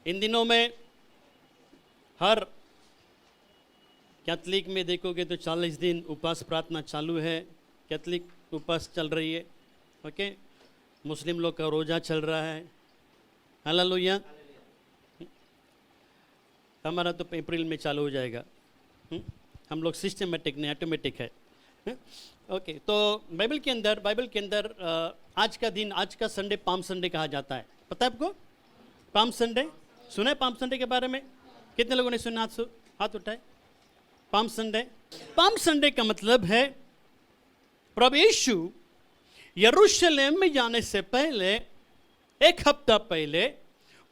इन दिनों में हर कैथलिक में देखोगे तो 40 दिन उपवास प्रार्थना चालू है। कैथलिक उपवास चल रही है, ओके। मुस्लिम लोग का रोज़ा चल रहा है। हालेलुया। हमारा तो अप्रैल में चालू हो जाएगा। हम लोग सिस्टमेटिक नहीं, ऑटोमेटिक है। ओके, तो बाइबल के अंदर आज का दिन, आज का संडे पाम संडे कहा जाता है। पता है आपको पाम संडे? सुना है पाम संडे के बारे में? कितने लोगों ने सुना? हाथ उठाए। पाम संडे का मतलब है प्रभु यीशु यरूशलेम में जाने से पहले, एक हफ्ता पहले,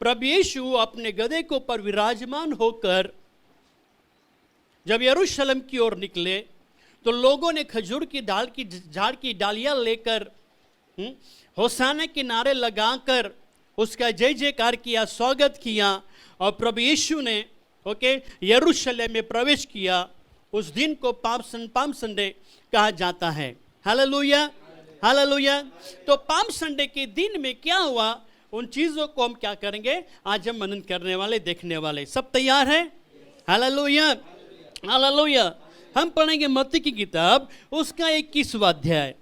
प्रभु यीशु अपने गधे के ऊपर विराजमान होकर जब यरूशलेम की ओर निकले तो लोगों ने खजूर की झाड़ की डालियां लेकर होसाना के नारे लगाकर उसका जय जयकार किया, स्वागत किया और प्रभु यीशु ने यरूशलेम में प्रवेश किया। उस दिन को पाम संडे कहा जाता है। Hallelujah, hallelujah. तो पाम संडे के दिन में क्या हुआ, उन चीज़ों को हम क्या करेंगे, आज हम मनन करने वाले, देखने वाले। सब तैयार हैं? Hallelujah, hallelujah. हम पढ़ेंगे मत्ती की किताब उसका 21वां अध्याय।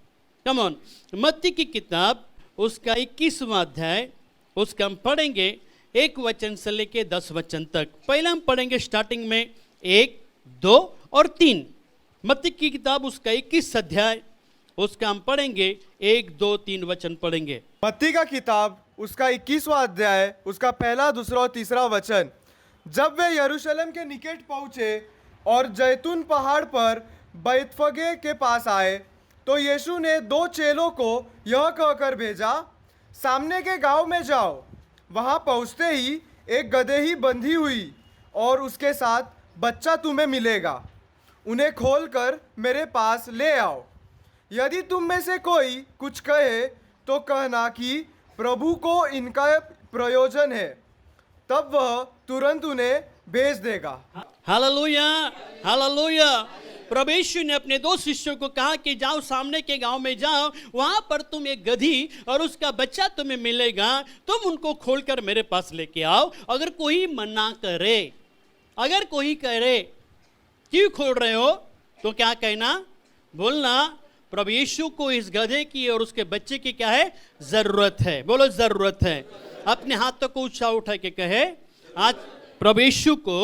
कम ऑन, मत्ती की किताब उसका 21वां अध्याय, उसका हम पढ़ेंगे 1 वचन से लेके 10 वचन तक। पहले हम पढ़ेंगे स्टार्टिंग में 1, 2 और 3। मत्ती की किताब उसका 21 अध्याय, उसका हम पढ़ेंगे 1, 2, 3 वचन पढ़ेंगे। मत्ती का किताब उसका 21वां अध्याय, उसका पहला, दूसरा और तीसरा वचन। जब वे यरूशलेम के निकट पहुँचे और जैतून पहाड़ पर बैतफगे के पास आए तो यीशु ने 2 चेलों को यह कहकर भेजा, सामने के गांव में जाओ। वहां पहुंचते ही एक गदही बंधी हुई और उसके साथ बच्चा तुम्हें मिलेगा। उन्हें खोलकर मेरे पास ले आओ। यदि तुम में से कोई कुछ कहे तो कहना कि प्रभु को इनका प्रयोजन है, तब वह तुरंत उन्हें भेज देगा। Hallelujah, hallelujah. प्रभु यीशु ने अपने 2 शिष्यों को कहा कि जाओ, सामने के गांव में जाओ, वहां पर तुम एक गधी और उसका बच्चा तुम्हें मिलेगा, तुम उनको खोलकर मेरे पास लेके आओ। अगर कोई मना करे, अगर कोई करे क्यों खोल रहे हो, तो क्या कहना, बोलना प्रभु यीशु को इस गधे की और उसके बच्चे की क्या है, जरूरत है। बोलो जरूरत है। अपने हाथों को ऊंचा उठा के कहे, आज प्रभु यीशु को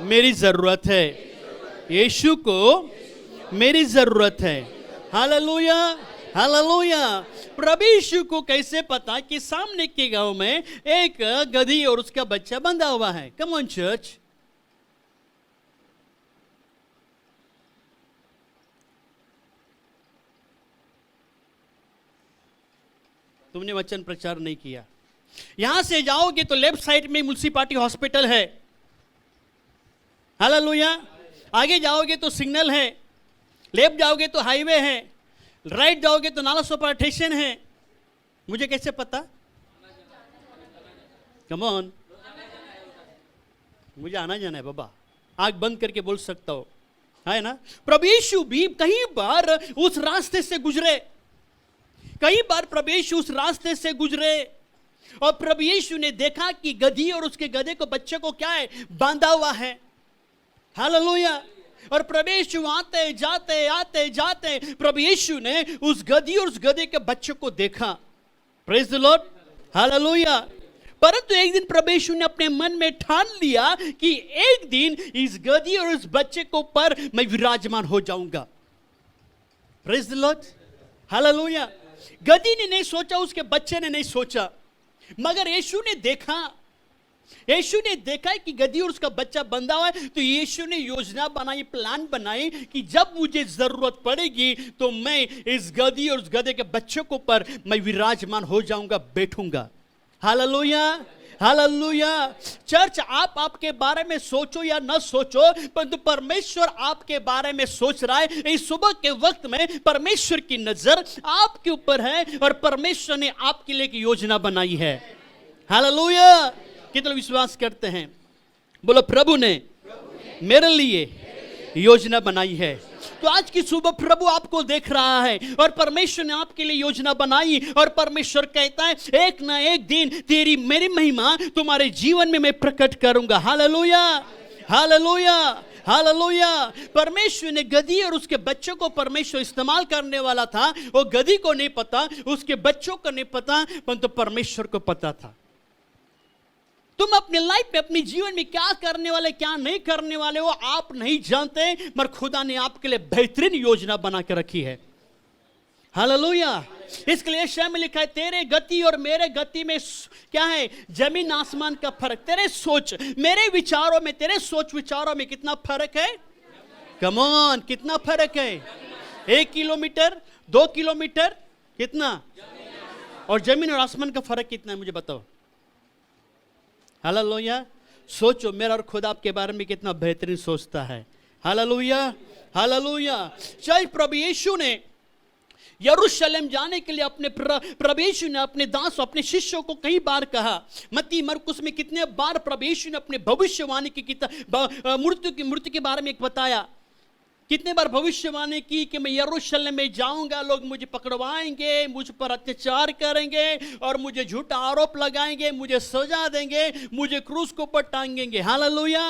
मेरी जरूरत है, यीशु को मेरी जरूरत है। Hallelujah, hallelujah. प्रभु यीशु को कैसे पता कि सामने के गांव में एक गधी और उसका बच्चा बंधा हुआ है? कम ऑन चर्च। तुमने वचन प्रचार नहीं किया। यहां से जाओगे तो लेफ्ट साइड में म्युनिसिपालिटी हॉस्पिटल है। हालेलुया। आगे जाओगे तो सिग्नल है, लेफ्ट जाओगे तो हाईवे है, राइट जाओगे तो नाला सुपर स्टेशन है। मुझे कैसे पता? कम ऑन, मुझे आना जाना है बाबा। आंख बंद करके बोल सकता हो, है ना? प्रभु यीशु भी कई बार उस रास्ते से गुजरे, कई बार प्रभु यीशु उस रास्ते से गुजरे और प्रभु यीशु ने देखा कि गधी और उसके गधे को, बच्चे को क्या है, बांधा हुआ है। हालेलुया। और प्रभु यीशु आते जाते प्रभु यीशु ने उस गधी और उस गधे के बच्चे को देखा। Praise the Lord, hallelujah. परंतु एक दिन प्रभु यीशु ने अपने मन में ठान लिया कि एक दिन इस गधी और इस बच्चे को पर मैं विराजमान हो जाऊंगा। Praise the Lord, hallelujah. गधी ने नहीं सोचा, उसके बच्चे ने नहीं सोचा, मगर यीशु ने देखा कि गधी और उसका बच्चा बंधा हुआ है। तो यीशु ने योजना बनाई, प्लान बनाई कि जब मुझे जरूरत पड़ेगी तो मैं इस गधी और उस गधे के बच्चे को पर मैं विराजमान हो जाऊंगा, बैठूंगा। Hallelujah, hallelujah. चर्च, आप आपके बारे में सोचो या न सोचो, परंतु परमेश्वर आपके बारे में सोच रहा है। इस सुबह के वक्त में परमेश्वर की नजर आपके ऊपर है और परमेश्वर ने आपके लिए एक योजना बनाई है। हालेलुया। कितने विश्वास करते हैं? बोलो, प्रभु ने मेरे लिए योजना बनाई है। तो आज की सुबह प्रभु आपको देख रहा है और परमेश्वर ने आपके लिए योजना बनाई और परमेश्वर कहता है एक ना एक दिन तेरी मेरी महिमा तुम्हारे जीवन में मैं प्रकट करूंगा। Hallelujah, hallelujah, hallelujah. परमेश्वर ने गधी और उसके बच्चों को परमेश्वर इस्तेमाल करने वाला था। वो गधी को नहीं पता, उसके बच्चों को नहीं पता, परंतु परमेश्वर को पता था। तुम अपने लाइफ में अपने जीवन में क्या करने वाले क्या नहीं करने वाले हो आप नहीं जानते, मगर खुदा ने आपके लिए बेहतरीन योजना बना के रखी है। हालेलुया। इसके लिए यशायाह में लिखा है तेरे गति और मेरे गति में क्या है, जमीन आसमान का फर्क। तेरे सोच मेरे विचारों में, तेरे सोच विचारों में कितना फर्क है। कम ऑन, कितना फर्क है। 1 किलोमीटर 2 किलोमीटर कितना, और जमीन और आसमान का फर्क कितना है मुझे बताओ। हालेलुया। सोचो मेरा और खुदा आपके बारे में कितना बेहतरीन सोचता है। Hallelujah, hallelujah. चाहे प्रभु यीशु ने यरूशलेम जाने के लिए अपने प्रभु यीशु ने अपने दास अपने शिष्यों को कई बार कहा। मत्ती मरकुस में कितने बार प्रभु यीशु ने अपने भविष्यवाणी की मृत्यु के बारे में एक बताया। कितने बार भविष्यवाणी की कि मैं यरूशलेम में जाऊंगा, लोग मुझे पकड़वाएंगे, मुझ पर अत्याचार करेंगे और मुझे झूठा आरोप लगाएंगे, मुझे सजा देंगे, मुझे क्रूस को ऊपर टांगेंगे। हालेलुया।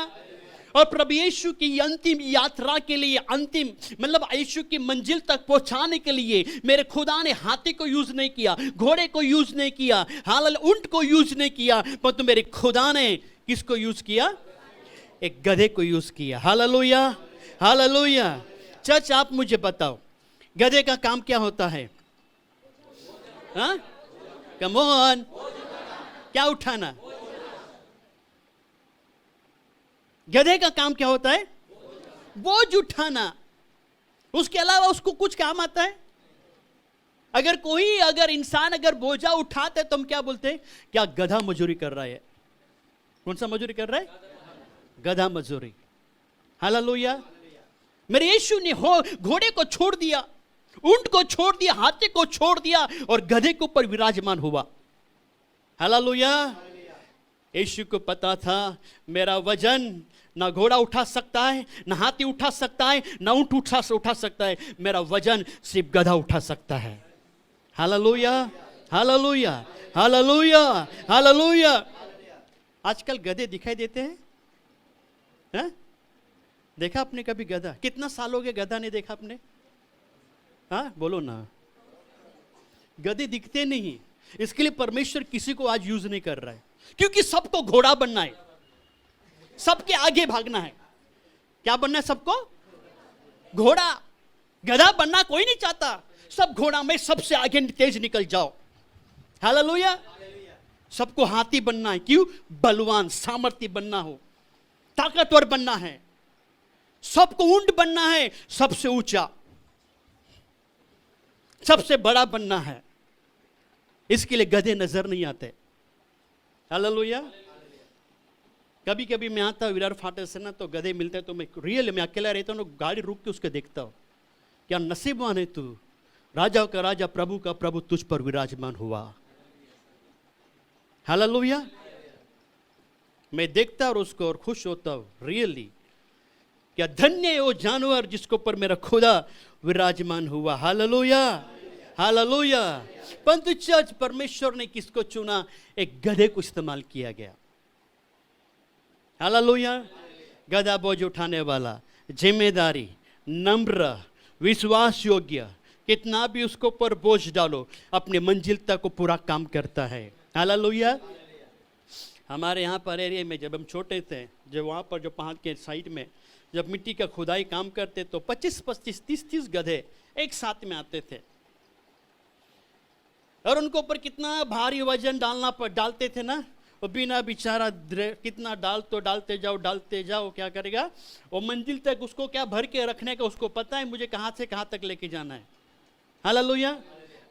और प्रभु यीशु की अंतिम यात्रा के लिए, अंतिम मतलब यीशु की मंजिल तक पहुंचाने के लिए मेरे खुदा ने हाथी को यूज नहीं किया, घोड़े को यूज नहीं किया, हालेलुया, ऊंट को यूज नहीं किया, परंतु मेरे खुदा ने किसको यूज किया, एक गधे को यूज किया। Hallelujah, hallelujah. चर्च आप मुझे बताओ गधे का काम क्या होता है। हाँ, कम ऑन, क्या उठाना। गधे का काम क्या होता है, बोझ उठाना। उसके अलावा उसको कुछ काम आता है। अगर इंसान अगर बोझा उठाते तो हम क्या बोलते हैं, क्या गधा मजूरी कर रहा है। कौन सा मजूरी कर रहा है, गधा मजूरी। हालेलुया। मेरे यीशु ने घोड़े को छोड़ दिया, ऊंट को छोड़ दिया, हाथी को छोड़ दिया और गधे के ऊपर विराजमान हुआ। हालेलुया। यीशु को पता था मेरा वजन ना घोड़ा उठा सकता है, ना हाथी उठा सकता है, ना ऊंट उठा सकता है, मेरा वजन सिर्फ गधा उठा सकता है। Hallelujah, hallelujah, hallelujah, hallelujah. आजकल गधे दिखाई देते हैं? देखा आपने कभी गधा? कितना साल हो गए गधा नहीं देखा आपने? हाँ बोलो ना। गधे दिखते नहीं। इसके लिए परमेश्वर किसी को आज यूज नहीं कर रहा है, क्योंकि सबको घोड़ा बनना है, सबके आगे भागना है। क्या बनना है सबको? घोड़ा। गधा बनना कोई नहीं चाहता। सब घोड़ा में सबसे आगे तेज निकल जाओ। हालेलुया। सबको हाथी बनना है। क्यों? बलवान, सामर्थ्य बनना हो, ताकतवर बनना है। सबको ऊंट बनना है, सबसे ऊंचा, सबसे बड़ा बनना है। इसके लिए गधे नजर नहीं आते। हालेलुया। कभी कभी मैं आता हूँ विरार फाटक से ना, तो गधे मिलते हैं तो मैं अकेला रहता हूँ, गाड़ी रुक के उसके देखता हूँ, क्या नसीबवान है तू, राजा का राजा प्रभु का प्रभु तुझ पर विराजमान हुआ। हालेलुया। मैं देखता और उसको और खुश होता हूँ। रियली क्या धन्य है वो जानवर जिसको पर मेरा खुदा विराजमान हुआ। Hallelujah, hallelujah. परंतु चर्च परमेश्वर ने किसको चुना? एक गधे को इस्तेमाल किया गया। हालेलुया। गधा बोझ उठाने वाला, जिम्मेदारी, नम्र, विश्वास योग्य, कितना भी उसको ऊपर बोझ डालो अपने मंजिल तक को पूरा काम करता है। हालेलुया। हमारे यहाँ पर एरिया में जब हम छोटे थे, जब वहाँ पर जो पहाड़ के साइड में जब मिट्टी का खुदाई काम करते तो 25-25, 30-30 गधे एक साथ में आते थे और उनको ऊपर कितना भारी वजन डालते थे ना, वो बिना बेचारा कितना डालते जाओ, क्या करेगा वो मंजिल तक उसको क्या भर के रखने का उसको पता है मुझे कहाँ से कहाँ तक लेके जाना है। हालेलुया।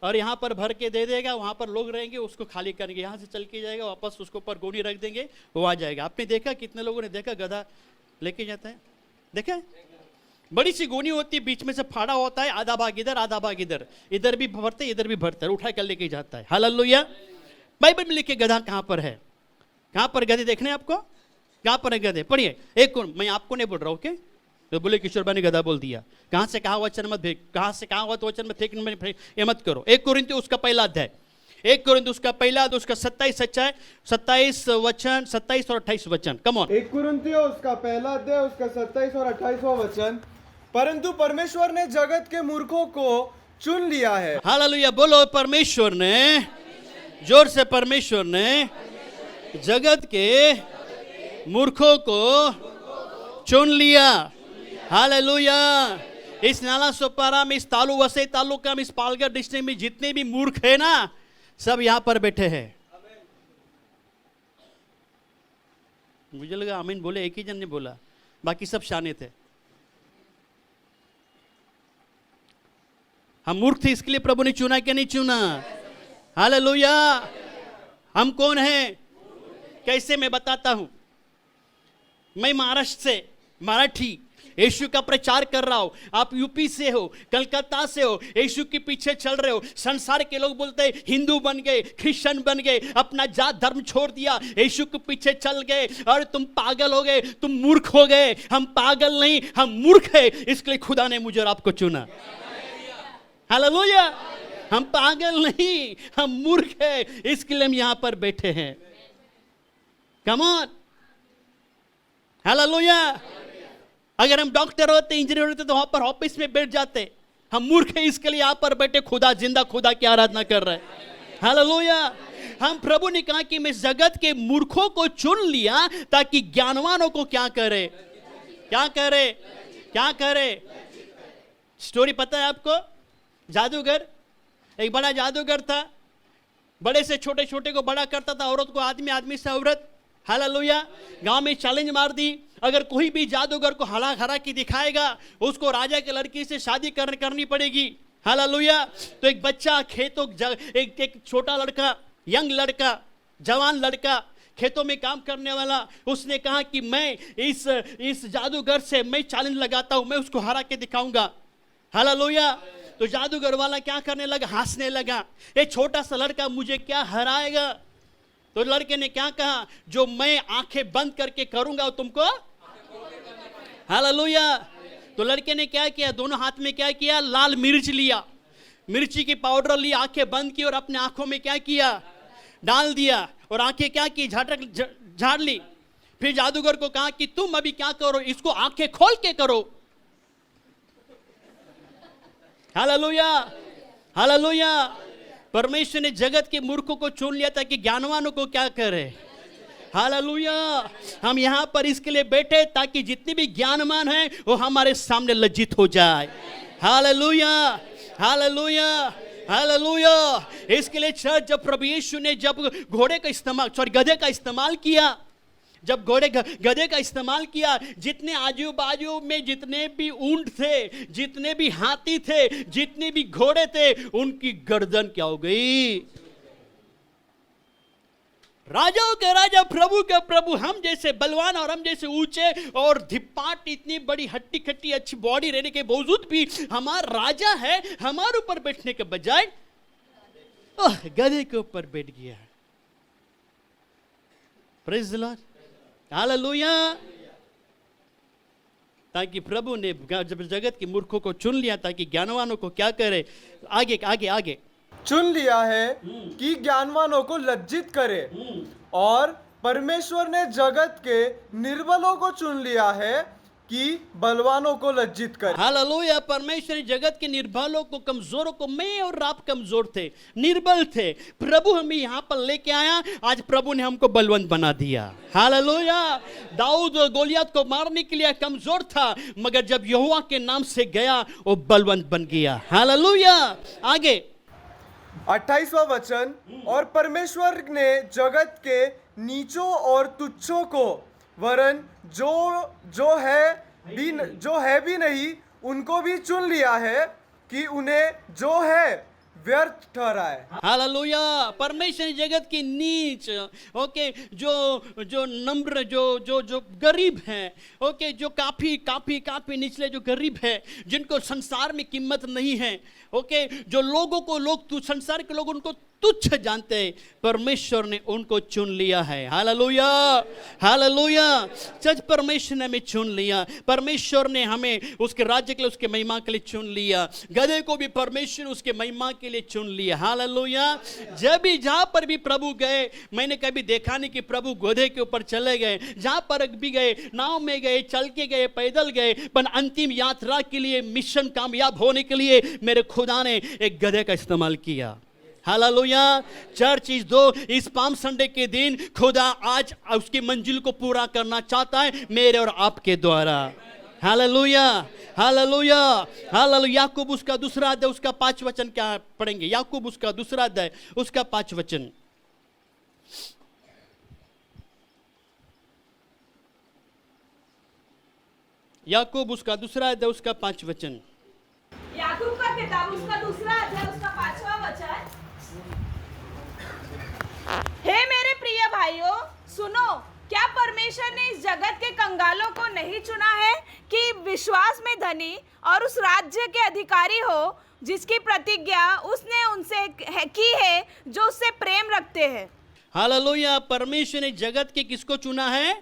और यहाँ पर भर के दे देगा, वहाँ पर लोग रहेंगे, उसको खाली करेंगे, यहाँ से चल के जाएगा, वापस उसको ऊपर गोनी रख देंगे, वो आ जाएगा। आपने देखा, कितने लोगों ने देखा गधा लेके जाता है? देखा है? बड़ी सी गोनी होती है, बीच में से फाड़ा होता है, आधा भाग इधर आधा भाग इधर, इधर भी भरते इधर भी भरता है, उठा कर लेके जाता है। हालेलुया। बाइबल में लिखे गधा कहाँ पर है? कहाँ पर गधे देखने आपको? कहाँ पर है गधे? पढ़िए। एक मैं आपको नहीं बोल रहा, ओके? तो बोले किशोर भाई ने गधा बोल दिया। कहाँ से कहा वचन मत फेंक, कहाँ से कहा हुआ तो वचन मत फेंक, ये मत करो। 1 कोरिन्थियों उसका पहला अध्याय, 1 कोरिन्थियों उसका पहला अध्याय उसका 27 वचन, 27 और 28 वचन। Come on. 1 कुरिन्थियों उसका पहला अध्याय उसका 27 और 28वां वचन। परंतु परमेश्वर ने जगत के मूर्खों को चुन लिया है। हालेलुया, बोलो परमेश्वर ने, जोर से परमेश्वर ने जगत के मूर्खों को चुन लिया। हालेलुया। इस नाला सोपारा में, इस तालु वसई तालुका में, इस पालघर डिस्ट्रिक्ट में जितने भी मूर्ख है ना, सब यहां पर बैठे हैं। मुझे लगा आमीन बोले, एक ही जन ने बोला, बाकी सब शाने थे। हम मूर्ख थे, इसके लिए प्रभु ने चुना क्या नहीं चुना? हालेलुया। हम कौन हैं? कैसे मैं बताता हूं। मैं महाराष्ट्र से, मराठी यीशु का प्रचार कर रहा हूं। आप यूपी से हो, कलकत्ता से हो, यीशु के पीछे चल रहे हो। संसार के लोग बोलते हैं हिंदू बन गए, क्रिश्चियन बन गए, अपना जात धर्म छोड़ दिया, यीशु के पीछे चल गए, और तुम पागल हो गए, तुम मूर्ख हो गए। हम पागल नहीं, हम मूर्ख है, इसके लिए खुदा ने मुझे और आपको चुना। हालेलुया। हम पागल नहीं, हम मूर्ख है, इसके लिए हम यहां पर बैठे हैं। Come on. हालेलुया। अगर हम डॉक्टर होते, इंजीनियर होते तो वहां पर ऑफिस में बैठ जाते। हम मूर्ख हैं, इसके लिए यहां पर बैठे खुदा, जिंदा खुदा की आराधना कर रहे हैं। हालेलुया। हम प्रभु ने कहा कि मैं जगत के मूर्खों को चुन लिया ताकि ज्ञानवानों को क्या करे, क्या करे, क्या करे। स्टोरी पता है आपको? जादूगर, एक बड़ा जादूगर था, बड़े से छोटे, छोटे को बड़ा करता था, औरत को आदमी, आदमी से औरत। हालेलुया। गांव में चैलेंज मार दी, अगर कोई भी जादूगर को हरा की दिखाएगा, उसको राजा के लड़की से शादी करनी पड़ेगी। हालेलुया। तो एक बच्चा खेतों, एक छोटा लड़का, यंग लड़का, जवान लड़का, खेतों में काम करने वाला, उसने कहा कि मैं इस जादूगर से मैं चैलेंज लगाता हूं, मैं उसको हरा के दिखाऊंगा। हालेलुया। तो जादूगर वाला क्या करने लगा? हंसने लगा, ये छोटा सा लड़का मुझे क्या हराएगा। तो लड़के ने क्या कहा? जो मैं आंखें बंद करके करूंगा वो तुमको। हालेलुया। तो लड़के ने क्या किया? दोनों हाथ में क्या किया? लाल मिर्च लिया, मिर्ची की पाउडर ली, आंखें बंद की और अपने आंखों में क्या किया? डाल दिया, और आंखें क्या की? झाड़ ली। फिर जादूगर को कहा कि तुम अभी क्या करो, इसको आंखें खोल के करो। हालेलुया। हालेलुया। परमेश्वर ने जगत के मूर्खों को चुन लिया ताकि ज्ञानवानों को क्या करे। हालेलुया। हम यहां पर इसके लिए बैठे ताकि जितने भी ज्ञानवान हैं वो हमारे सामने लज्जित हो जाए। हालेलुया। हालेलुया। हालेलुया। इसके लिए जब प्रभु यीशु ने जब गधे का इस्तेमाल किया, जब गधे का इस्तेमाल किया, जितने आजू बाजू में जितने भी ऊंट थे, जितने भी हाथी थे, जितने भी घोड़े थे, उनकी गर्दन क्या हो गई? राजाओं के राजा, प्रभु के प्रभु, हम जैसे बलवान और हम जैसे ऊंचे और धिप्पाट, इतनी बड़ी हट्टी खट्टी अच्छी बॉडी रहने के बावजूद भी हमारा राजा है, हमारे ऊपर बैठने के बजाय गधे के ऊपर बैठ गया। Praise the Lord. हालेलुया। ताकि प्रभु ने जब जगत के मूर्खों को चुन लिया ताकि ज्ञानवानों को क्या करे। आगे आगे आगे चुन लिया है कि ज्ञानवानों को लज्जित करे, और परमेश्वर ने जगत के निर्बलों को चुन लिया है कि बलवानों को लज्जित करे। हालेलुया। परमेश्वर ने जगत के निर्बलों को, कमजोरों को, मैं और आप कमजोर थे, निर्बल थे, प्रभु हमें यहाँ पर लेके आया। आज प्रभु ने हमको बलवंत बना दिया। हालेलुया। दाऊद गोलियत को मारने के लिए कमजोर था, मगर जब यहोवा के नाम से गया वो बलवंत बन गया। हालेलुया। आगे 28वां वचन। और परमेश्वर ने जगत के नीचों और तुच्छों को, वरन जो है भी नहीं, उनको भी चुन लिया है कि उन्हें जो है व्यर्थ ठहराए। हालेलुया। परमेश्वर ने जगत की नीच, ओके, जो नम्र, जो गरीब हैं, ओके, जो काफी निचले, जो गरीब है, जिनको संसार में कीमत नहीं है, ओके, जो लोगों को संसार के लोग उनको तुच्छ जानते हैं, परमेश्वर ने उनको चुन लिया है। Hallelujah, hallelujah. सच परमेश्वर ने हमें चुन लिया, परमेश्वर ने हमें उसके राज्य के लिए, उसके महिमा के लिए चुन लिया। गधे को भी परमेश्वर ने उसके महिमा के लिए चुन लिया। हालेलुया। जब भी जहां पर भी प्रभु गए, मैंने कभी देखा नहीं कि प्रभु गधे के ऊपर चले गए। जहां पर भी गए, नाव में गए, चल के गए, पैदल गए, पर अंतिम यात्रा के लिए, मिशन कामयाब होने के लिए मेरे खुदा ने एक गधे का इस्तेमाल किया। हालेलुया। चर्च इस दो, इस पाम संडे के दिन खुदा आज उसकी मंजिल को पूरा करना चाहता है मेरे और आपके द्वारा। Hallelujah, hallelujah, hallelujah. याकूब उसका दूसरा अध्याय उसका 5 वचन क्या पढ़ेंगे? याकूब उसका दूसरा अध्याय उसका 5 वचन। याकूब उसका दूसरा अध्याय उसका 5 वचन। याकूब का किताब उसका दूसरा अध्याय उसका 5वां वचन। हे मेरे प्रिय भाइयों, सुनो, क्या परमेश्वर ने इस जगत के कंगालों को नहीं चुना है कि विश्वास में धनी और उस राज्य के अधिकारी हो जिसकी प्रतिज्ञा उसने उनसे की है जो उससे प्रेम रखते हैं। हालेलुया। परमेश्वर ने जगत के किसको चुना है?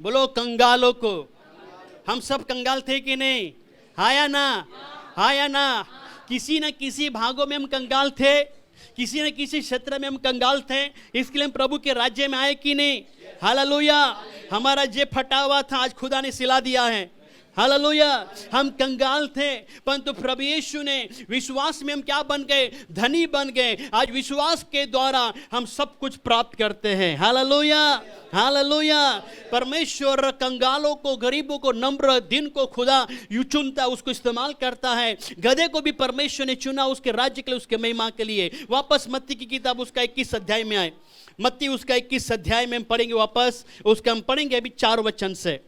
बोलो, कंगालों को। हम सब कंगाल थे कि नहीं? हाँ या ना? हाँ या ना? किसी न किसी भागों में हम कंगाल थे, किसी न किसी क्षेत्र में हम कंगाल थे, इसके लिए हम प्रभु के राज्य में आए कि नहीं? हालेलुया। हमारा जेब फटा हुआ था, आज खुदा ने सिला दिया है। हालेलुया। हम कंगाल थे, परंतु प्रभु यीशु ने विश्वास में हम क्या बन गए? धनी बन गए। आज विश्वास के द्वारा हम सब कुछ प्राप्त करते हैं। Hallelujah, hallelujah. परमेश्वर कंगालों को, गरीबों को, नम्र दिन को खुदा यूं चुनता है, उसको इस्तेमाल करता है। गधे को भी परमेश्वर ने चुना उसके राज्य के लिए, उसके महिमा के लिए। वापस मत्ती की किताब उसका 21 अध्याय में आए। मत्ती उसका 21 अध्याय में हम पढ़ेंगे, वापस उसका हम पढ़ेंगे अभी 4 वचन से।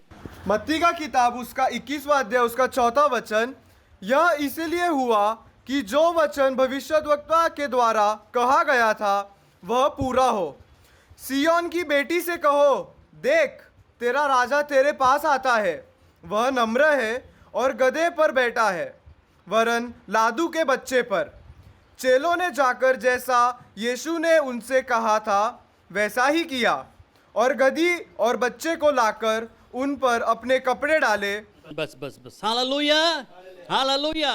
मत्ती का किताब उसका 21वां अध्याय उसका 4था वचन। यह इसलिए हुआ कि जो वचन भविष्यद्वक्ता के द्वारा कहा गया था वह पूरा हो। सिय्योन की बेटी से कहो, देख तेरा राजा तेरे पास आता है, वह नम्र है और गधे पर बैठा है, वरन लादू के बच्चे पर। चेलों ने जाकर जैसा यीशु ने उनसे कहा था वैसा ही किया, और गधी और बच्चे को लाकर उन पर अपने कपड़े डाले। बस बस बस। Hallelujah, hallelujah.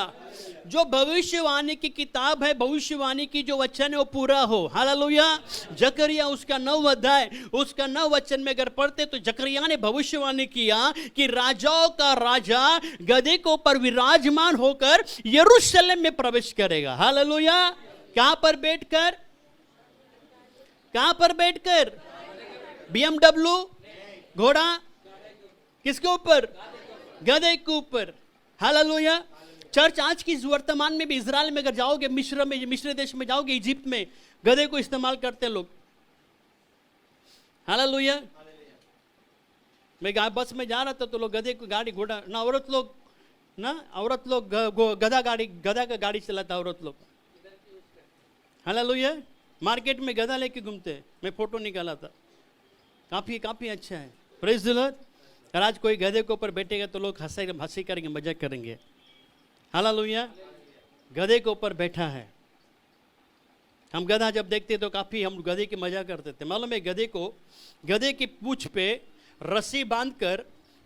जो भविष्यवाणी की किताब है, भविष्यवाणी की जो वचन है वो पूरा हो। हालेलुया। जकरिया उसका 9 अध्याय उसका 9 वचन में अगर पढ़ते तो जकरिया ने भविष्यवाणी किया कि राजाओं का राजा गधे के ऊपर विराजमान होकर यरूशलेम में प्रवेश करेगा। हालेलुया। कहां पर बैठकर? कहां पर बैठकर? BMW, घोड़ा, किसके ऊपर? गधे के ऊपर। हालेलुया। चर्च आज की वर्तमान में भी इजराइल में अगर जाओगे, मिस्र देश में जाओगे, इजिप्ट में, गधे को इस्तेमाल करते हैं लोग। हालेलुया। मैं बस में जा रहा था तो लोग गधे को, गाड़ी, घोड़ा ना, औरत लोग गधा का गाड़ी चलाता औरत लोग। हालेलुया। मार्केट में गधा लेके घूमते हैं। मैं फोटो निकाला था, काफी अच्छा है। Praise the Lord. और आज कोई गधे के ऊपर बैठेगा तो लोग हंसी करेंगे, मजाक करेंगे। हालेलुया। गधे के ऊपर बैठा है। हम गधा जब देखते तो काफ़ी हम गधे की मजा करते थे। मालूम है, गधे की पूंछ पे रस्सी बांधकर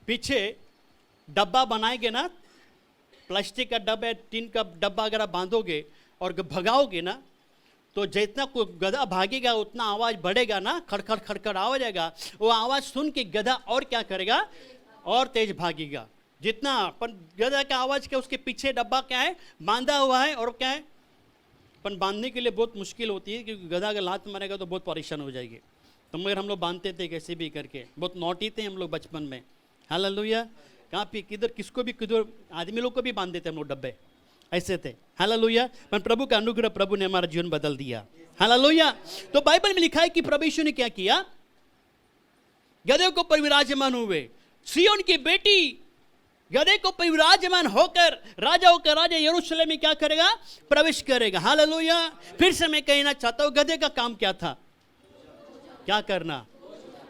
पीछे डब्बा बनाएंगे ना, प्लास्टिक का डब्बा, टीन का डब्बा अगर आप बांधोगे और भगाओगे ना, तो जितना कोई गधा भागेगा उतना आवाज़ बढ़ेगा ना, खड़खड़ खड़खड़ आवाज आएगा। वो आवाज़ सुन के गधा और क्या करेगा? और तेज भागेगा। जितना पर गधा का आवाज़ क्या, उसके पीछे डब्बा क्या है? बांधा हुआ है। और क्या है? पर बांधने के लिए बहुत मुश्किल होती है, क्योंकि गधा अगर लात मारेगा तो बहुत परेशान हो जाएगी। तो मगर हम लोग बांधते थे कैसे भी करके, बहुत नौटी थे हम लोग बचपन में। हालेलुया। काफ़ी किसको भी किधर आदमी लोग को भी बांध देते हम लोग, डब्बे ऐसे थे। हालेलुया। पर प्रभु का अनुग्रह, प्रभु ने हमारा जीवन बदल दिया। हालेलुया। तो बाइबल में लिखा है कि प्रभु यीशु ने क्या किया? गधे को पर विराजमान हुए। सिय्योन की बेटी गधे को पर विराजमान होकर राजाओं का राजा यरूशलेम में क्या करेगा? प्रवेश करेगा। हालेलुया। फिर से मैं कहना चाहता हूं, गधे का काम क्या था? क्या करना?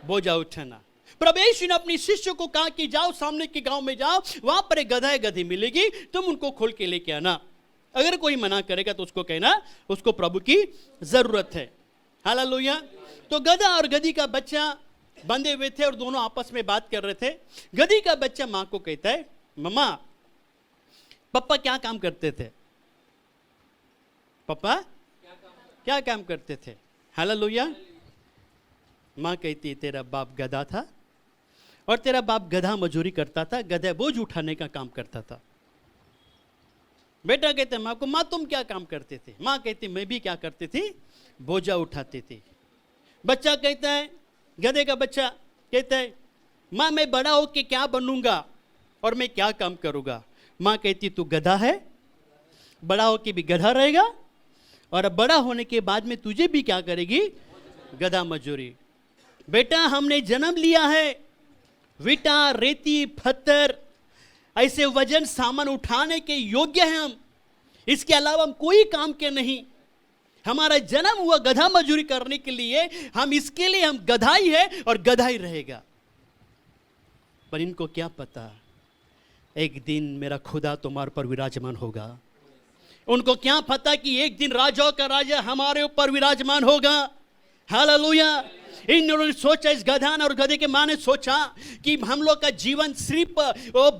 बोझा उठाना। प्रभु यीशु ने अपनी शिष्यों को कहा कि जाओ, सामने के गांव में जाओ, वहां पर एक गधा है, गधी मिलेगी, तुम उनको खोल के लेके आना। अगर कोई मना करेगा तो उसको कहना उसको प्रभु की जरूरत है। हालेलुया। तो गधा और गधी का बच्चा बंधे हुए थे और दोनों आपस में बात कर रहे थे। गधी का बच्चा माँ को कहता है, मम्मा पापा क्या काम करते थे? पापा क्या काम करते थे? हालेलुया। माँ कहती है, तेरा बाप गधा था और तेरा बाप गधा मजूरी करता था, गधा बोझ उठाने का काम करता था। बेटा कहते माँ को, माँ तुम क्या काम करते थे? माँ कहती मैं भी क्या करती थी, बोझा उठाती थी। बच्चा कहता है, गधे का बच्चा कहता है, माँ मैं बड़ा होके क्या बनूंगा और मैं क्या काम करूंगा? माँ कहती तू गधा है, बड़ा होके भी गधा रहेगा और अब बड़ा होने के बाद में तुझे भी क्या करेगी, गधा मजूरी। बेटा हमने जन्म लिया है, विटा रेती पत्थर ऐसे वजन सामान उठाने के योग्य हैं हम, इसके अलावा हम कोई काम के नहीं। हमारा जन्म हुआ गधा मजूरी करने के लिए, हम इसके लिए हम गधा ही है और गधा ही रहेगा। पर इनको क्या पता एक दिन मेरा खुदा तुम्हारे पर विराजमान होगा। उनको क्या पता कि एक दिन राजाओं का राजा हमारे ऊपर विराजमान होगा। हालेलुया। इन्होंने सोचा, इस गधा और गधे के माँ ने सोचा कि हम लोग का जीवन सिर्फ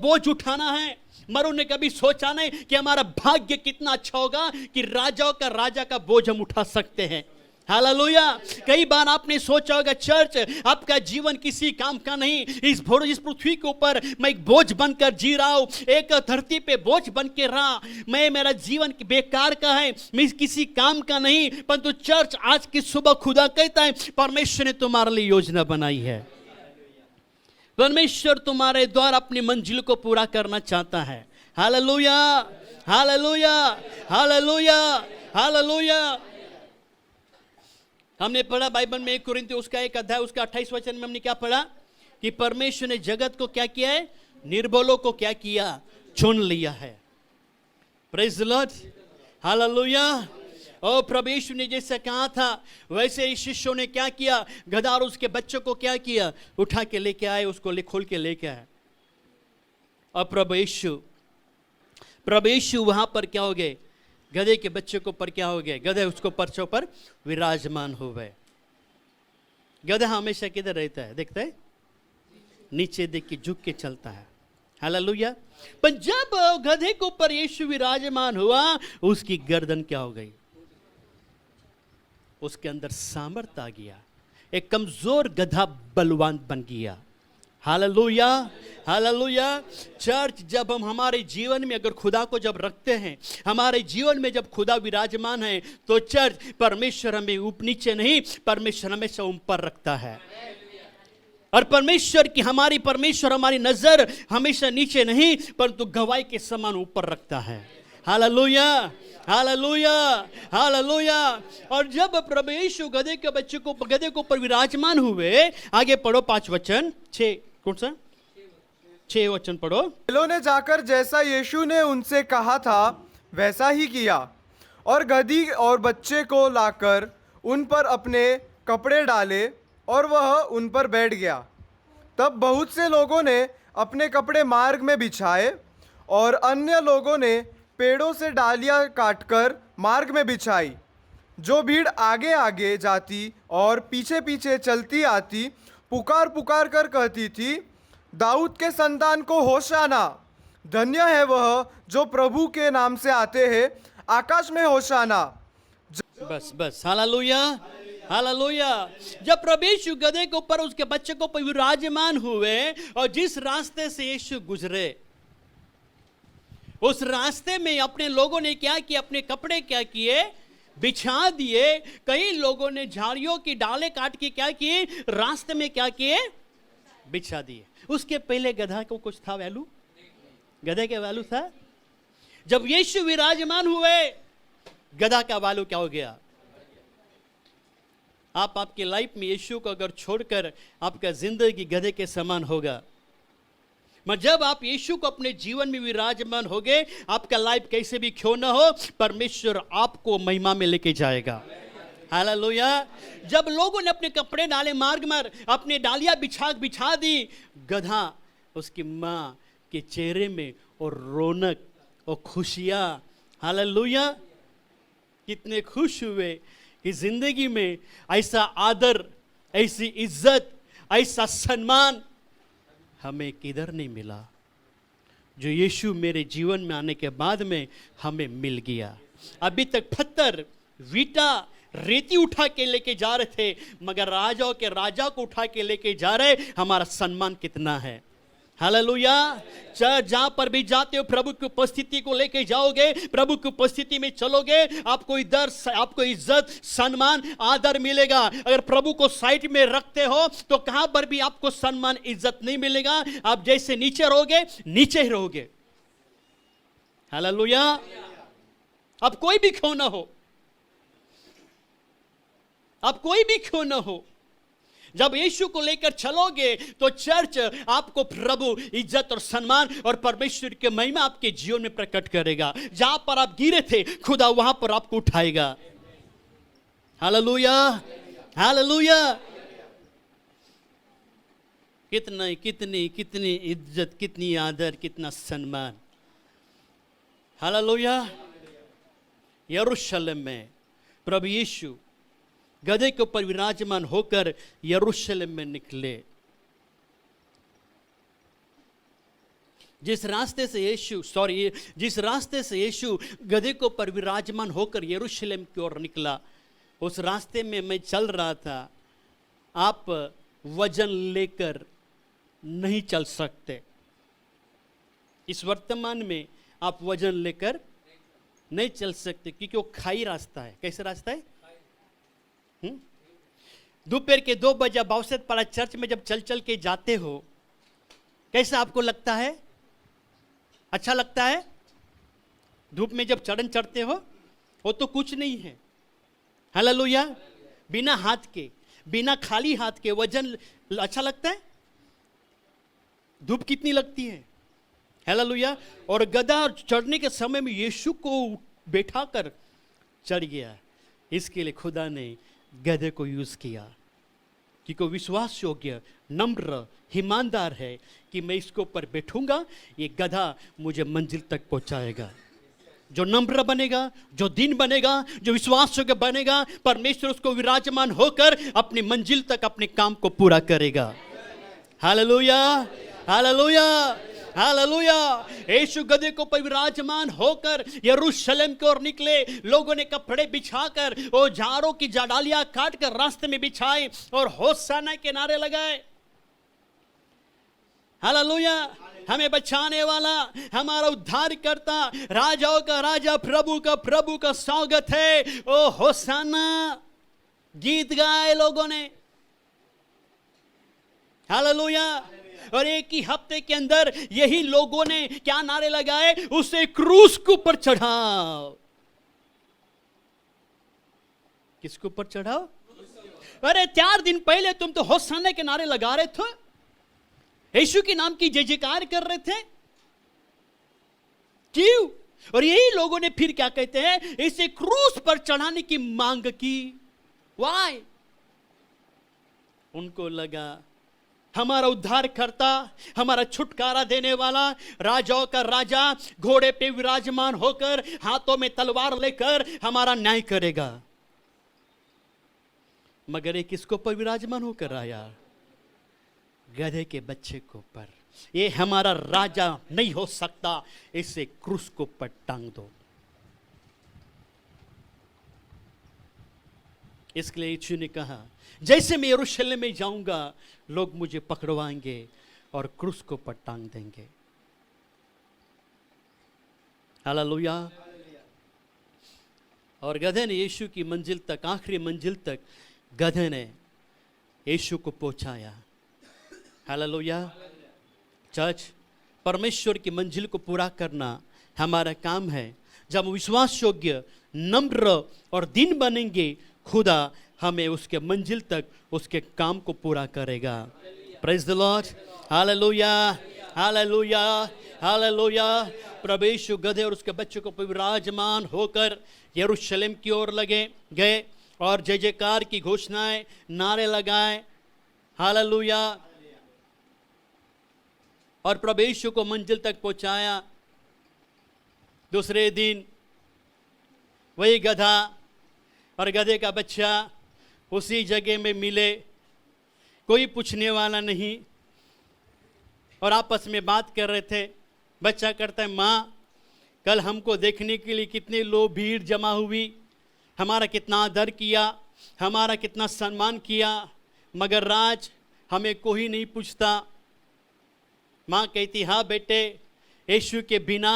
बोझ उठाना है, मगर उन्होंने कभी सोचा नहीं कि हमारा भाग्य कितना अच्छा होगा कि राजाओं का राजा का बोझ हम उठा सकते हैं। हालेलुया। कई बार आपने सोचा होगा चर्च आपका जीवन किसी काम का नहीं, इस पृथ्वी के ऊपर मैं एक बोझ बनकर जी रहा हूं, एक धरती पे बोझ बन के रहा, मैं मेरा जीवन बेकार का है, मैं किसी काम का नहीं। परंतु चर्च आज की सुबह खुदा कहता है परमेश्वर ने तुम्हारे लिए योजना बनाई है, परमेश्वर तुम्हारे द्वारा अपनी मंजिल को पूरा करना चाहता है। Hallelujah, hallelujah, hallelujah, hallelujah. हमने पढ़ा बाइबल में 1 कुरिन्थियों उसका 1 अध्याय उसका 28 वचन में हमने क्या पढ़ा कि परमेश्वर ने जगत को क्या किया है, निर्बलों को क्या किया, चुन लिया है। Praise the Lord, hallelujah. और प्रभु यीशु ने जैसे कहा था वैसे ही शिष्यों ने क्या किया, गधा और उसके बच्चों को क्या किया, उठा के लेके आए, उसको खोल के लेके आए। और प्रभु यीशु वहां पर क्या हो गए, गधे के बच्चे को पर क्या हो गए, गधे उसको पर्चों पर विराजमान हो गए। गधा हमेशा किधर रहता है, देखते है नीचे देख के झुक के चलता है। हालेलुया। पर जब गधे के ऊपर यीशु विराजमान हुआ, उसकी गर्दन क्या हो गई, उसके अंदर सामर्थ आ गया, एक कमजोर गधा बलवान बन गया। Hallelujah, hallelujah. चर्च जब हम हमारे जीवन में अगर खुदा को जब रखते हैं, हमारे जीवन में जब खुदा विराजमान है, तो चर्च परमेश्वर हमें नीचे नहीं, परमेश्वर हमेशा ऊपर रखता है। और परमेश्वर हमारी नजर हमेशा नीचे नहीं परंतु गवाही के समान ऊपर रखता है। Hallelujah, hallelujah, hallelujah. और जब प्रभु यीशु गधे के ऊपर विराजमान हुए, आगे पढ़ो 5 वचन 6, कौन सा 6 वचन पढ़ो। चेलों ने जाकर जैसा यीशु ने उनसे कहा था वैसा ही किया और गधी और बच्चे को लाकर उन पर अपने कपड़े डाले और वह उन पर बैठ गया। तब बहुत से लोगों ने अपने कपड़े मार्ग में बिछाए और अन्य लोगों ने पेड़ों से डालियां काटकर मार्ग में बिछाई। जो भीड़ आगे आगे जाती और पीछे पीछे चलती आती, पुकार पुकार कर कहती थी, दाऊद के संतान को होशाना, धन्य है वह जो प्रभु के नाम से आते हैं, आकाश में होशाना। बस हालेलुया, हालेलुया। जब प्रभु यीशु गधे के ऊपर उसके बच्चे को विराजमान हुए और जिस रास्ते से यीशु गुजरे, उस रास्ते में अपने लोगों ने क्या किया, अपने कपड़े क्या किए, बिछा दिए। कई लोगों ने झाड़ियों की डाले काट के क्या किए, रास्ते में क्या किए, बिछा दिए। उसके पहले गधा को कुछ था वैल्यू, गधे का वैल्यू था। जब यीशु विराजमान हुए, गधा का वैल्यू क्या हो गया। आपके लाइफ में यीशु को अगर छोड़कर आपका जिंदगी गधे के समान होगा। मगर जब आप यीशु को अपने जीवन में विराजमान होगे, आपका लाइफ कैसे भी क्यों ना हो, परमेश्वर आपको महिमा में लेके जाएगा। हालेलुया। जब लोगों ने अपने कपड़े डाले मार्ग में, अपने डालियां बिछा दी, गधा उसकी माँ के चेहरे में और रौनक और खुशियाँ हालेलुया। कितने खुश हुए कि जिंदगी में ऐसा आदर, ऐसी इज्जत, ऐसा सम्मान हमें किधर नहीं मिला, जो यीशु मेरे जीवन में आने के बाद में हमें मिल गया। अभी तक पत्थर, वीटा, रेती उठा के लेके जा रहे थे, मगर राजाओं के राजा को उठा के लेके जा रहे। हमारा सम्मान कितना है। हालेलुया। जहां पर भी जाते हो प्रभु की उपस्थिति को लेके जाओगे, प्रभु की उपस्थिति में चलोगे, आपको इधर आपको इज्जत, सम्मान, आदर मिलेगा। अगर प्रभु को साइड में रखते हो तो कहां पर भी आपको सम्मान, इज्जत नहीं मिलेगा। आप जैसे नीचे रहोगे, नीचे ही रहोगे। हालेलुया। अब कोई भी क्यों ना हो, अब कोई भी क्यों ना हो, जब यीशु को लेकर चलोगे तो चर्च आपको प्रभु इज्जत और सम्मान और परमेश्वर की महिमा आपके जीवन में प्रकट करेगा। जहां पर आप गिरे थे, खुदा वहां पर आपको उठाएगा। Hallelujah, hallelujah. कितनी इज्जत, कितनी आदर, कितना सम्मान। हालेलुया। यरूशलेम में प्रभु यीशु गधे के ऊपर विराजमान होकर यरूशलेम में निकले। जिस रास्ते से यीशु गधे के ऊपर विराजमान होकर यरूशलेम की ओर निकला, उस रास्ते में मैं चल रहा था। आप वजन लेकर नहीं चल सकते। इस वर्तमान में आप वजन लेकर नहीं चल सकते, क्योंकि वो खाई रास्ता है। कैसे रास्ता है? दोपहर के 2 बजे बावसत पाड़ा चर्च में जब चल चल के जाते हो, कैसा आपको लगता है? अच्छा लगता है? धूप में जब चढ़न चढ़ते हो, वो तो कुछ नहीं है। हालेलुया। बिना हाथ के, बिना खाली हाथ के वजन अच्छा लगता है? धूप कितनी लगती है। हालेलुया। और गधा चढ़ने के समय में यीशु को बैठा कर चढ़ गया। इसके लिए खुदा ने गधे को यूज किया, क्योंकि विश्वास योग्य, नम्र, ईमानदार है कि मैं इसके ऊपर बैठूंगा, ये गधा मुझे मंजिल तक पहुंचाएगा। जो नम्र बनेगा, जो दीन बनेगा, जो विश्वास योग्य बनेगा, परमेश्वर उसको विराजमान होकर अपनी मंजिल तक अपने काम को पूरा करेगा। Hallelujah, hallelujah, hallelujah. यीशु गधे को पर विराजमान होकर यरूशलेम की ओर निकले। लोगों ने कपड़े बिछाकर और झाड़ों की डालियां काट कर रास्ते में बिछाए और होशाना के नारे लगाए। हालेलुया। हमें बचाने वाला, हमारा उद्धार करता, राजाओं का राजा, प्रभु का स्वागत है। ओ होशाना गीत गाए लोगों ने। हालेलुया। और एक ही हफ्ते के अंदर यही लोगों ने क्या नारे लगाए? उसे क्रूस के ऊपर चढ़ाओ। किसके ऊपर चढ़ाओ? अरे 4 दिन पहले तुम तो होशाना के नारे लगा रहे थे, यीशु के नाम की जय जयकार कर रहे थे। क्यों? और यही लोगों ने फिर क्या कहते हैं? इसे क्रूस पर चढ़ाने की मांग की। वाई? उनको लगा हमारा उद्धार करता, हमारा छुटकारा देने वाला, राजाओं का राजा घोड़े पे विराजमान होकर, हाथों में तलवार लेकर हमारा न्याय करेगा। मगर ये किसको पर विराजमान होकर आया? गधे के बच्चे को पर। ये हमारा राजा नहीं हो सकता, इसे क्रूस को पर टांग दो। इसलिए यीशु ने कहा, जैसे मैं यरूशलेम में जाऊंगा, लोग मुझे पकड़वाएंगे और क्रूस को पर टांग देंगे। हालेलुया। और गधे ने यीशु की मंजिल तक, आखिरी मंजिल तक गधे ने यीशु को पहुंचाया। हालेलुया। चर्च, परमेश्वर की मंजिल को पूरा करना हमारा काम है। जब विश्वास योग्य, नम्र और दीन बनेंगे, खुदा हमें उसके मंजिल तक उसके काम को पूरा करेगा। Praise the Lord. Hallelujah, hallelujah, hallelujah. प्रभु यीशु गधे और उसके बच्चे को विराजमान होकर यरूशलेम की ओर गए और जय जयकार की घोषणाएं, नारे लगाए। हालेलुया। और प्रभु यीशु को मंजिल तक पहुंचाया। दूसरे दिन वही गधा और गधे का बच्चा उसी जगह में मिले, कोई पूछने वाला नहीं, और आपस में बात कर रहे थे। बच्चा करता है, माँ कल हमको देखने के लिए कितने लोग भीड़ जमा हुई, हमारा कितना आदर किया, हमारा कितना सम्मान किया, मगर राज हमें कोई नहीं पूछता। माँ कहती, हाँ बेटे, यीशु के बिना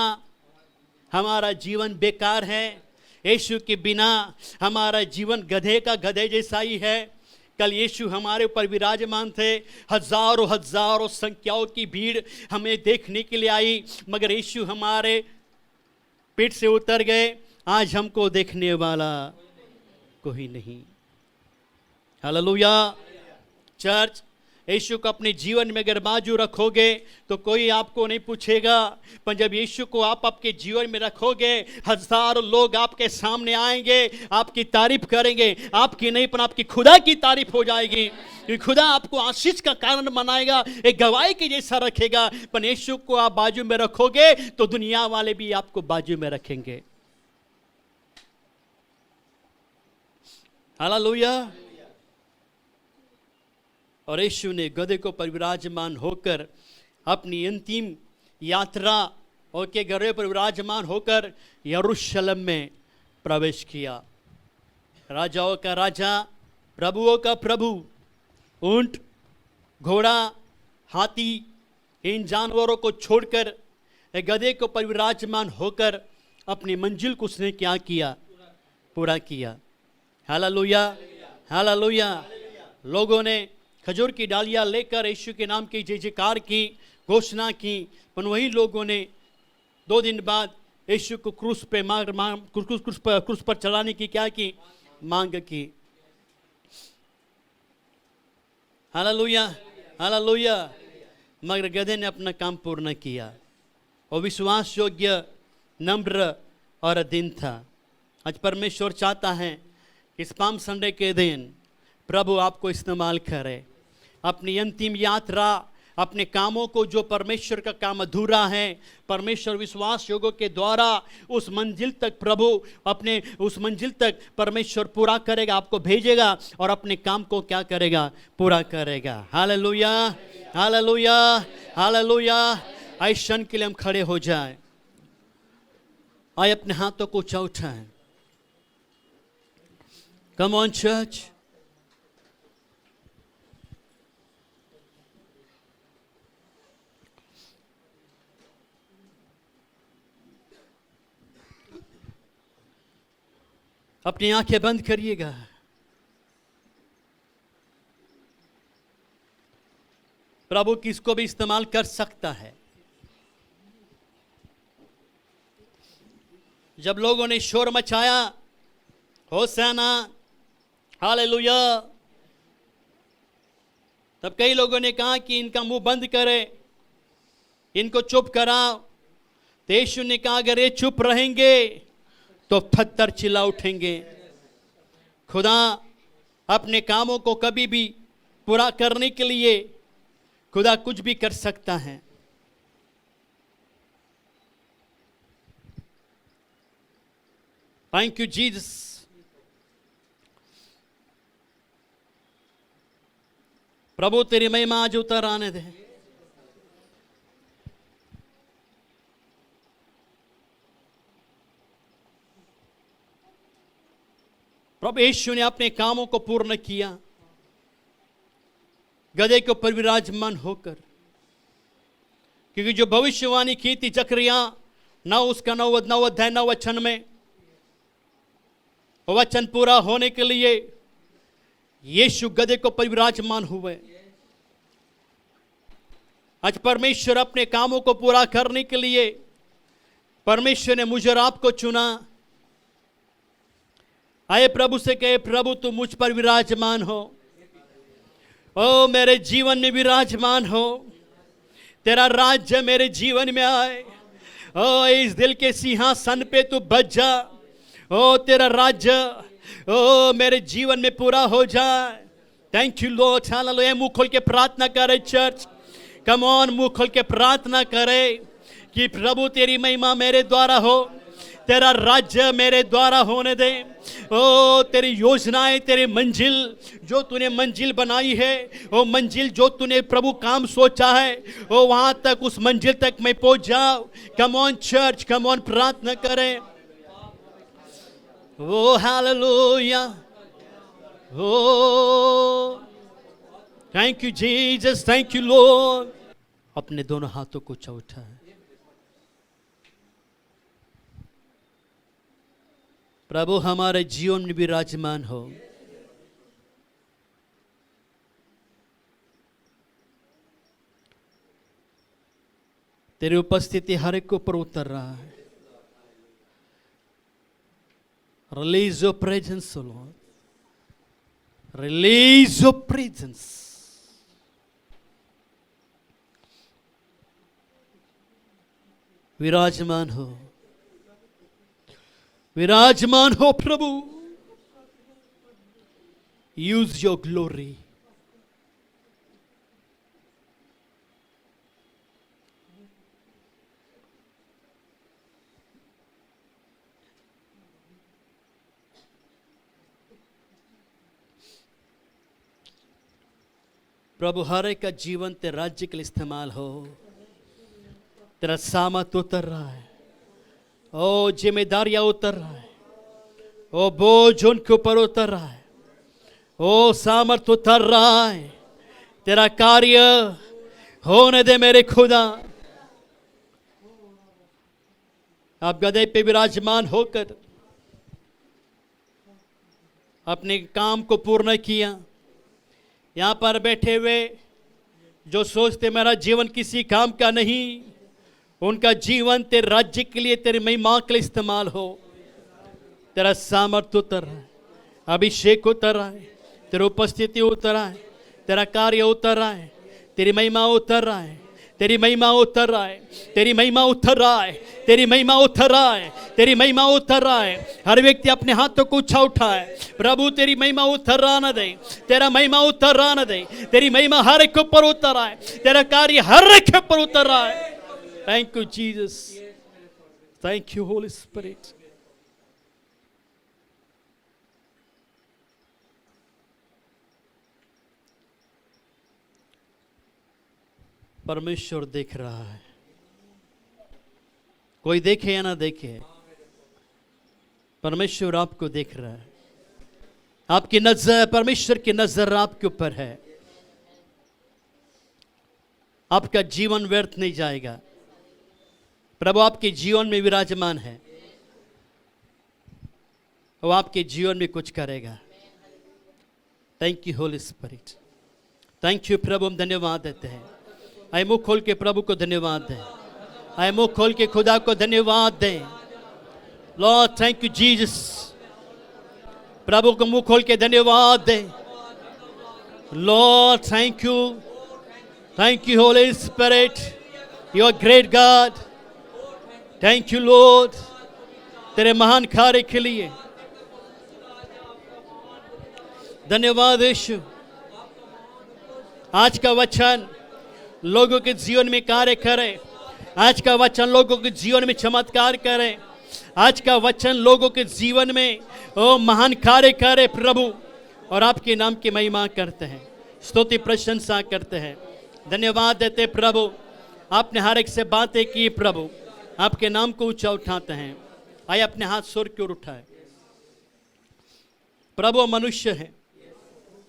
हमारा जीवन बेकार है, यीशु के बिना हमारा जीवन गधे का गधे जैसा ही है। कल यीशु हमारे ऊपर विराजमान थे, हजारों हजारों संख्याओं की भीड़ हमें देखने के लिए आई, मगर यीशु हमारे पीठ से उतर गए। आज हमको देखने वाला कोई नहीं। हालेलुया। चर्च, यीशु को अपने जीवन में अगर बाजू रखोगे तो कोई आपको नहीं पूछेगा, पर जब यीशु को आप आपके जीवन में रखोगे, हजारों लोग आपके सामने आएंगे, आपकी तारीफ करेंगे। आपकी नहीं पर आपकी खुदा की तारीफ हो जाएगी, क्योंकि खुदा आपको आशीष का कारण बनाएगा, एक गवाही के जैसा रखेगा। पर यीशु को आप बाजू में रखोगे तो दुनिया वाले भी आपको बाजू में रखेंगे। हालेलुया। और यीशु ने गधे को पर विराजमान होकर अपनी अंतिम यात्रा और के गधे पर विराजमान होकर यरूशलेम में प्रवेश किया। राजाओं का राजा, प्रभुओं का प्रभु, ऊंट, घोड़ा, हाथी, इन जानवरों को छोड़कर गधे को पर विराजमान होकर अपनी मंजिल को उसने क्या किया? पूरा किया। Hallelujah, hallelujah. लोगों ने खजूर की डालियां लेकर यीशु के नाम की जय जयकार की, घोषणा की, पर वही लोगों ने 2 दिन बाद यीशु को क्रूस पर चलाने की क्या की? मांग की। Hallelujah, hallelujah. मगर गधे ने अपना काम पूर्ण किया और विश्वास योग्य, नम्र और अधीन था। आज परमेश्वर चाहता है इस पाम संडे के दिन प्रभु आपको इस्तेमाल करे। अपनी अंतिम यात्रा, अपने कामों को, जो परमेश्वर का काम अधूरा है, परमेश्वर विश्वास योगों के द्वारा उस मंजिल तक, प्रभु अपने उस मंजिल तक परमेश्वर पूरा करेगा, आपको भेजेगा और अपने काम को क्या करेगा? पूरा करेगा। Hallelujah, hallelujah, hallelujah. आइए क्षण के लिए हम खड़े हो जाएं। आइए अपने हाथों को ऊंचा उठाएं। कम ऑन चर्च। अपनी आंखें बंद करिएगा। प्रभु किसको भी इस्तेमाल कर सकता है। जब लोगों ने शोर मचाया, होशाना, हालेलुया, तब कई लोगों ने कहा कि इनका मुंह बंद करे, इनको चुप कराओ। तो यीशु ने कहा, अगर ये चुप रहेंगे तो पत्थर चिल्ला उठेंगे। खुदा अपने कामों को कभी भी पूरा करने के लिए खुदा कुछ भी कर सकता है। Thank you Jesus. प्रभु तेरी महिमा आज उतर आने दे। प्रभु यीशु ने अपने कामों को पूर्ण किया, गधे के ऊपर विराजमान होकर, क्योंकि जो भविष्यवाणी की थी जकरिया 9 उसका 9 अध्याय 9 वचन में, वचन पूरा होने के लिए यीशु गधे को पर विराजमान हुए। आज परमेश्वर अपने कामों को पूरा करने के लिए परमेश्वर ने मुझे और आपको चुना। आए प्रभु से कहे, प्रभु तू मुझ पर विराजमान हो, ओ मेरे जीवन में विराजमान हो, तेरा राज्य मेरे जीवन में आए। ओ इस दिल के सिंहासन पे तू बच जा, ओ तेरा राज्य ओ मेरे जीवन में पूरा हो जाए। Thank you Lord, hallelujah. मुंह खोल के प्रार्थना करे चर्च, कम ऑन, मुंह खोल के प्रार्थना करे कि प्रभु तेरी महिमा मेरे द्वारा हो, तेरा राज्य मेरे द्वारा होने दे। ओ तेरी योजनाएं, तेरी मंजिल जो तूने मंजिल बनाई है, वो मंजिल जो तूने प्रभु काम सोचा है, वो वहां तक, उस मंजिल तक मैं पहुंच जाऊं। Come on church, come on, प्रार्थना करें। O hallelujah, O thank you Jesus, thank you Lord. अपने दोनों हाथों को ऊंचा उठाएं। प्रभु हमारे जीवन में विराजमान हो। तेरी उपस्थिति हर एक के ऊपर उतर रहा है। Release your presence O Lord, release your presence. विराजमान हो, विराजमान हो प्रभु। Use your glory. प्रभु हर एक का जीवन तेरे राज्य के लिए इस्तेमाल हो। तेरा सामर्थ उतर रहा है, ओ जिम्मेदारियां उतर रहा है, ओ बोझ उनके ऊपर उतर रहा है, ओ सामर्थ उतर रहा है। तेरा कार्य होने दे मेरे खुदा। आप गधे पे विराजमान होकर अपने काम को पूर्ण किया। यहाँ पर बैठे हुए जो सोचते मेरा जीवन किसी काम का नहीं, उनका जीवन तेरे राज्य के लिए, तेरी महिमा के लिए इस्तेमाल हो। तेरा सामर्थ्य उतर रहा है, अभिषेक उतर रहा है, तेरी उपस्थिति उतर रहा है, तेरा कार्य उतर रहा है, तेरी महिमा उतर रहा है, तेरी महिमा उतर रहा है, तेरी महिमा उतर रहा है, तेरी महिमा उतर रहा है, तेरी महिमा उतर रहा है। हर व्यक्ति अपने हाथों को ऊंचा उठाए। प्रभु तेरी महिमा उतर रहा न दे, तेरा महिमा उतर रहा न दे, तेरी महिमा हर एक ऊपर उतर रहा है, तेरा कार्य हर एक ऊपर उतर रहा है। Thank you Jesus, thank you Holy spirit. परमेश्वर देख रहा है, कोई देखे या ना देखे, परमेश्वर आपको देख रहा है। आपकी नजर, परमेश्वर की नजर आपके ऊपर है। आपका जीवन व्यर्थ नहीं जाएगा। प्रभु आपके जीवन में विराजमान है, वो आपके जीवन में कुछ करेगा। Thank you Holy Spirit, thank you प्रभु। हम धन्यवाद देते हैं। आए मुंह खोल के प्रभु को धन्यवाद दें। आए मुंह खोल के खुदा को धन्यवाद दें। Lord thank you Jesus. प्रभु को मुंह खोल के धन्यवाद दें। Lord thank you, thank you Holy Spirit, you are great God. Thank you Lord, तेरे महान कार्य के लिए धन्यवाद यीशु। आज का वचन लोगों के जीवन में कार्य करे। आज का वचन लोगों के जीवन में चमत्कार करे। आज का वचन लोगों के जीवन में ओ महान कार्य करे प्रभु, और आपके नाम की महिमा करते हैं, स्तुति प्रशंसा करते हैं, धन्यवाद देते प्रभु। आपने हर एक से बातें की प्रभु, आपके नाम को ऊंचा उठाते हैं। आइए अपने हाथ स्वर की ओर उठाए। प्रभु मनुष्य है,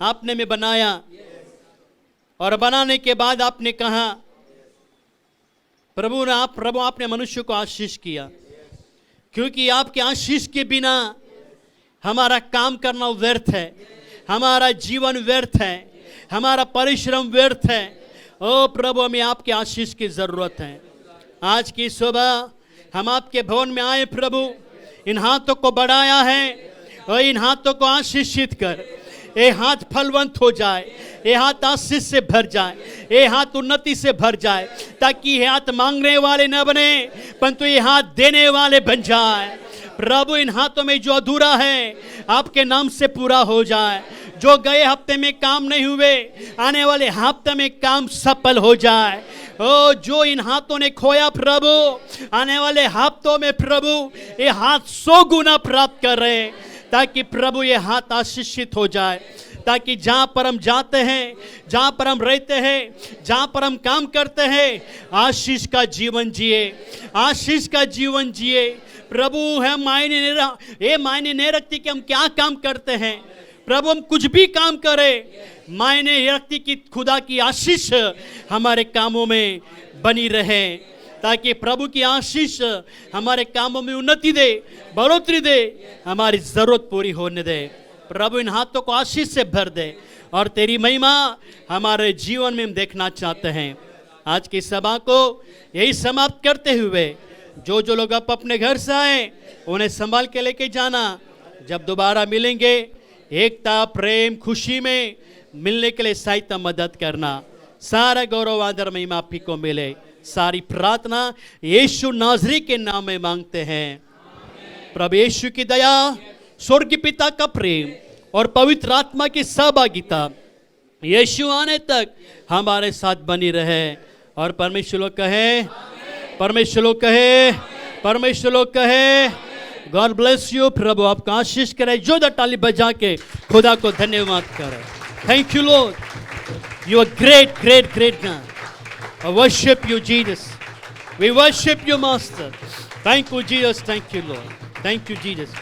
आपने में बनाया, और बनाने के बाद आपने कहा प्रभु आपने मनुष्य को आशीष किया, क्योंकि आपके आशीष के बिना हमारा काम करना व्यर्थ है, हमारा जीवन व्यर्थ है, हमारा परिश्रम व्यर्थ है। ओ प्रभु, हमें आपके आशीष की जरूरत है। आज की सुबह हम आपके भवन में आए प्रभु, इन हाथों को बढ़ाया है, और इन हाथों को आशीषित कर। ये हाथ फलवंत हो जाए, ये हाथ आशीष से भर जाए, ये हाथ उन्नति से भर जाए, ताकि ये हाथ मांगने वाले न बने, परंतु ये हाथ देने वाले बन जाए। प्रभु इन हाथों में जो अधूरा है आपके नाम से पूरा हो जाए, जो गए हफ्ते में काम नहीं हुए, आने वाले हफ्ते में काम सफल हो जाए। ओ जो इन हाथों ने खोया प्रभु, आने वाले हफ्तों में प्रभु ये हाथ 100 गुना प्राप्त कर रहे, ताकि प्रभु ये हाथ आशीषित हो जाए, ताकि जहाँ पर हम जाते हैं, जहाँ पर हम रहते हैं, जहाँ पर हम काम करते हैं, आशीष का जीवन जिए, आशीष का जीवन जिए। प्रभु है मायने नहीं रखती कि हम क्या काम करते हैं। प्रभु हम कुछ भी काम करें, मायने ये रखती कि खुदा की आशीष हमारे कामों में बनी रहे, ताकि प्रभु की आशीष हमारे कामों में उन्नति दे, बढ़ोतरी दे, हमारी जरूरत पूरी होने दे। प्रभु इन हाथों को आशीष से भर दे और तेरी महिमा हमारे जीवन में हम देखना चाहते हैं। आज की सभा को यही समाप्त करते हुए जो लोग अब अपने घर से आए उन्हें संभाल के लेके जाना। जब दोबारा मिलेंगे एकता, प्रेम, खुशी में मिलने के लिए सहायता मदद करना। सारा गौरव, आदर, महिमा आप ही को मिले। सारी प्रार्थना यीशु नाजरी के नाम में मांगते हैं। प्रभु यीशु की दया, स्वर्ग पिता का प्रेम और पवित्र आत्मा की सहभागिता यीशु आने तक हमारे साथ बनी रहे। और परमेश्वर लोग कहे, परमेश्वर लोग कहे, परमेश्वर लोग कहे, गॉड ब्लेस यू। प्रभु आपका आशीष करे। जोरदार ताली बजा के खुदा को धन्यवाद करे। Thank you Lord, you are great great great God. I worship you, Jesus. We worship you, Master. Thank you, Jesus. Thank you, Lord. Thank you, Jesus.